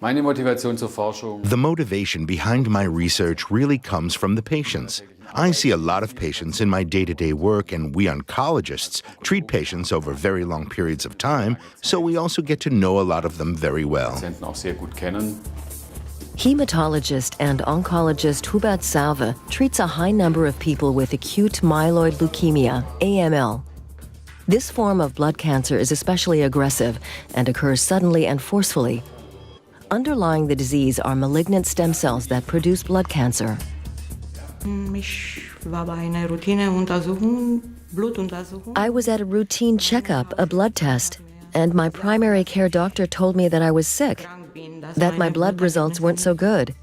The motivation behind my research really comes from the patients. I see a lot of patients in my day-to-day work, and we oncologists treat patients over very long periods of time, so we also get to know a lot of them very well. Hematologist and oncologist Hubert Salve treats a high number of people with acute myeloid leukemia, AML. This form of blood cancer is especially aggressive and occurs suddenly and forcefully. Underlying the disease are malignant stem cells that produce blood cancer. I was at a routine checkup, a blood test, and my primary care doctor told me that I was sick, that my blood results weren't so good.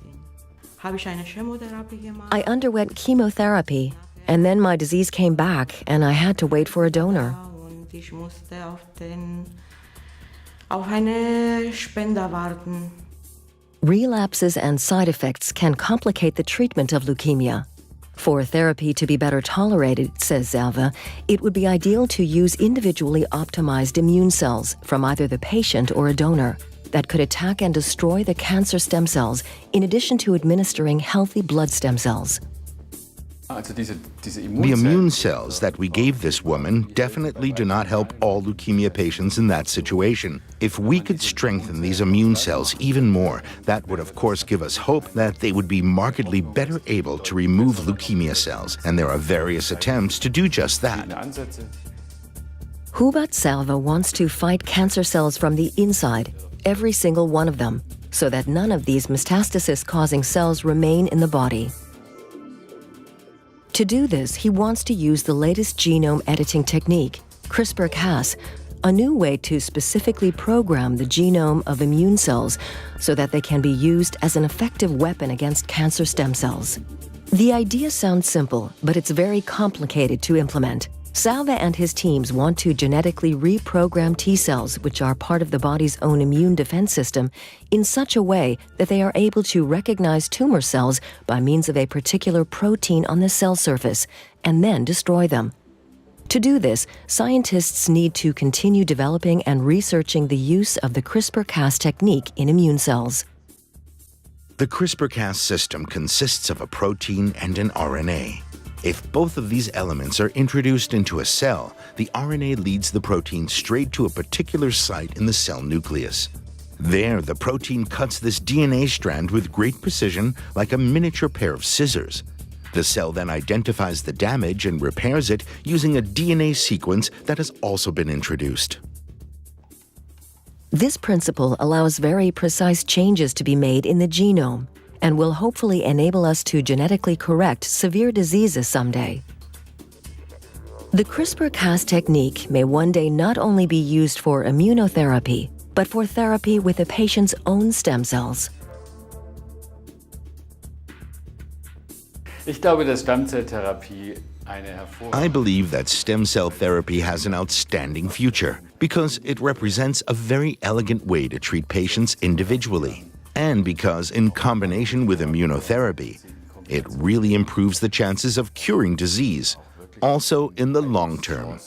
I underwent chemotherapy, and then my disease came back, and I had to wait for a donor. Relapses and side effects can complicate the treatment of leukemia. For therapy to be better tolerated, says Salve, it would be ideal to use individually optimized immune cells from either the patient or a donor that could attack and destroy the cancer stem cells in addition to administering healthy blood stem cells. The immune cells that we gave this woman definitely do not help all leukemia patients in that situation. If we could strengthen these immune cells even more, that would of course give us hope that they would be markedly better able to remove leukemia cells, and there are various attempts to do just that. Hubert Salve wants to fight cancer cells from the inside, every single one of them, so that none of these metastasis-causing cells remain in the body. To do this, he wants to use the latest genome editing technique, Crispr-Cas, a new way to specifically program the genome of immune cells so that they can be used as an effective weapon against cancer stem cells. The idea sounds simple, but it's very complicated to implement. Salve and his teams want to genetically reprogram T cells, which are part of the body's own immune defense system, in such a way that they are able to recognize tumor cells by means of a particular protein on the cell surface, and then destroy them. To do this, scientists need to continue developing and researching the use of the CRISPR-Cas technique in immune cells. The CRISPR-Cas system consists of a protein and an RNA. If both of these elements are introduced into a cell, the RNA leads the protein straight to a particular site in the cell nucleus. There, the protein cuts this DNA strand with great precision, like a miniature pair of scissors. The cell then identifies the damage and repairs it using a DNA sequence that has also been introduced. This principle allows very precise changes to be made in the genome, and will hopefully enable us to genetically correct severe diseases someday. The CRISPR-Cas technique may one day not only be used for immunotherapy, but for therapy with a patient's own stem cells. I believe that stem cell therapy has an outstanding future because it represents a very elegant way to treat patients individually, and because, in combination with immunotherapy, it really improves the chances of curing disease, also in the long term.